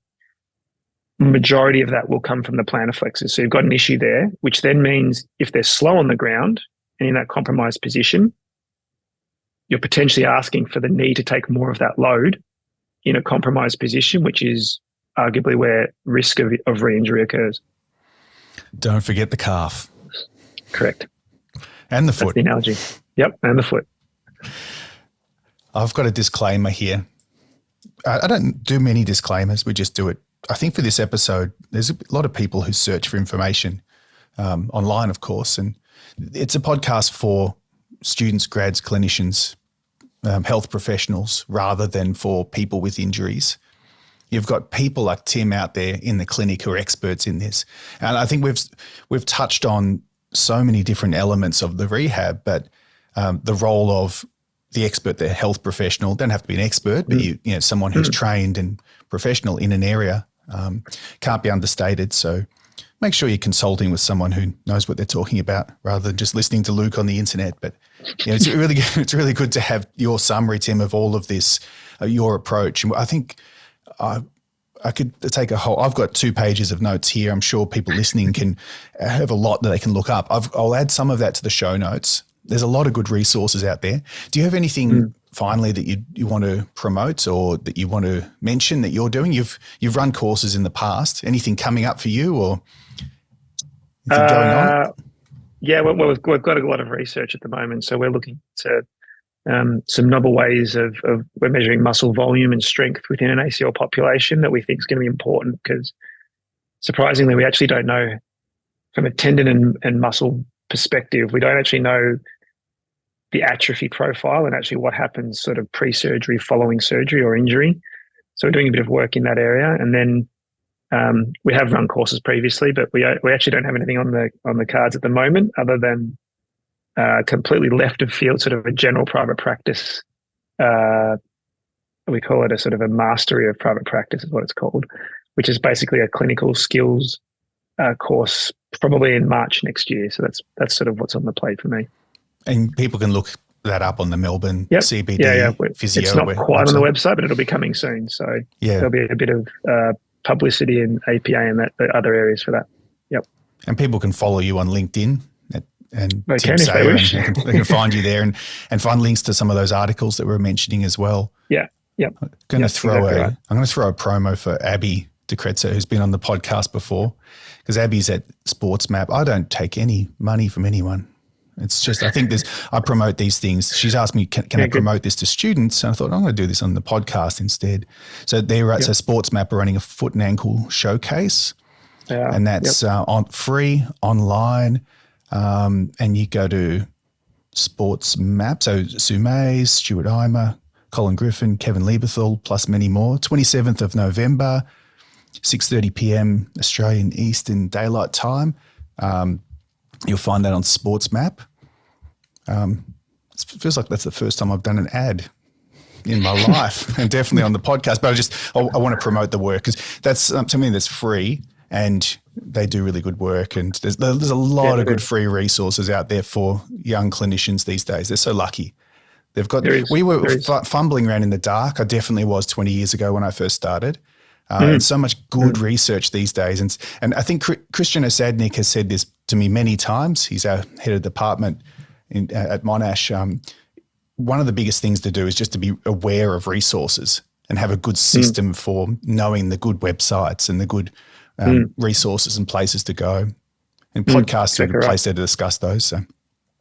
majority of that will come from the plantarflexors. So you've got an issue there, which then means if they're slow on the ground and in that compromised position, you're potentially asking for the knee to take more of that load in a compromised position, which is arguably where risk of re-injury occurs. Don't forget the calf. Correct. And the foot. That's the analogy. Yep, and the foot. I've got a disclaimer here. I don't do many disclaimers. We just do it. I think for this episode, there's a lot of people who search for information online, of course, and it's a podcast for students, grads, clinicians, health professionals, rather than for people with injuries. You've got people like Tim out there in the clinic who are experts in this. And I think we've touched on so many different elements of the rehab, but the role of the expert, the health professional, don't have to be an expert, but you know, someone who's trained and professional in an area can't be understated. So make sure you're consulting with someone who knows what they're talking about rather than just listening to Luke on the internet. But you know, it's really good to have your summary, Tim, of all of this, your approach. And I think I could take I've got 2 pages of notes here. I'm sure people listening can have a lot that they can look up. I'll add some of that to the show notes. There's a lot of good resources out there. Do you have anything finally that you want to promote or that you want to mention that you're doing? You've run courses in the past. Anything coming up for you or anything going on? Yeah, well, we've got a lot of research at the moment. So we're looking to some novel ways of we're measuring muscle volume and strength within an ACL population that we think is going to be important, because surprisingly, we actually don't know from a tendon and muscle perspective, we don't actually know the atrophy profile and actually what happens sort of pre-surgery, following surgery or injury. So we're doing a bit of work in that area. And then we have run courses previously, but we actually don't have anything on the cards at the moment other than completely left of field, sort of a general private practice. We call it a sort of a mastery of private practice is what it's called, which is basically a clinical skills course, probably in March next year. So that's sort of what's on the plate for me. And people can look that up on the Melbourne CBD Physio. It's not quite on the website, but it'll be coming soon. So there'll be a bit of publicity and APA and that other areas for that. Yep. And people can follow you on LinkedIn and they Tim can if they wish. They can find you there and find links to some of those articles that we're mentioning as well. Yeah. Yep. I'm going to throw a promo for Abby DeCretzer, who's been on the podcast before, because Abby's at SportsMap. I don't take any money from anyone. It's just, I think I promote these things. She's asked me, can I promote this to students? And I thought, I'm going to do this on the podcast instead. So so SportsMap are running a foot and ankle showcase, and that's free online. And you go to SportsMap. So Sumaze, Stuart Eimer, Colin Griffin, Kevin Lieberthal, plus many more. 27th of November, 6:30 p.m. Australian Eastern Daylight Time. You'll find that on SportsMap. It feels like that's the first time I've done an ad in my life, and definitely on the podcast. But I want to promote the work, because that's something that's free, and they do really good work. And there's a lot of good free resources out there for young clinicians these days. They're so lucky. They've got. We were fumbling around in the dark. I definitely was 20 years ago when I first started. And so much good research these days. And I think Christian Osadnik has said this to me many times. He's our head of department at Monash. One of the biggest things to do is just to be aware of resources and have a good system for knowing the good websites and the good resources and places to go. And podcasts are a good place there to discuss those. So.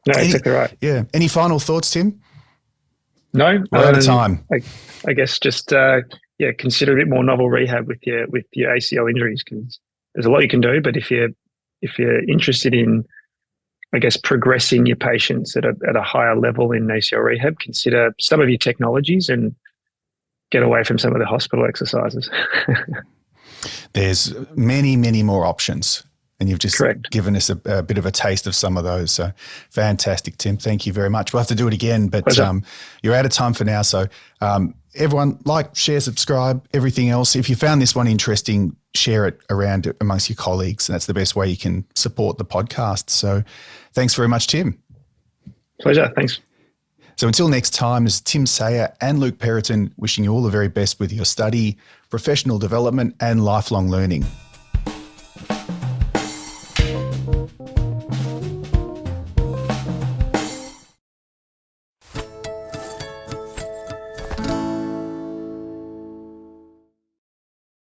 No, exactly right. Yeah. Any final thoughts, Tim? No. We're out of time. I guess just consider a bit more novel rehab with your ACL injuries, because there's a lot you can do. But if you're interested in, I guess, progressing your patients at a higher level in ACL rehab, consider some of your technologies and get away from some of the hospital exercises. There's many, many more options. And you've just given us a bit of a taste of some of those. So fantastic, Tim. Thank you very much. We'll have to do it again, but you're out of time for now. So everyone, like, share, subscribe, everything else. If you found this one interesting, share it around amongst your colleagues. And that's the best way you can support the podcast. So thanks very much, Tim. Pleasure. Thanks. So until next time, this is Tim Sayer and Luke Periton wishing you all the very best with your study, professional development, and lifelong learning.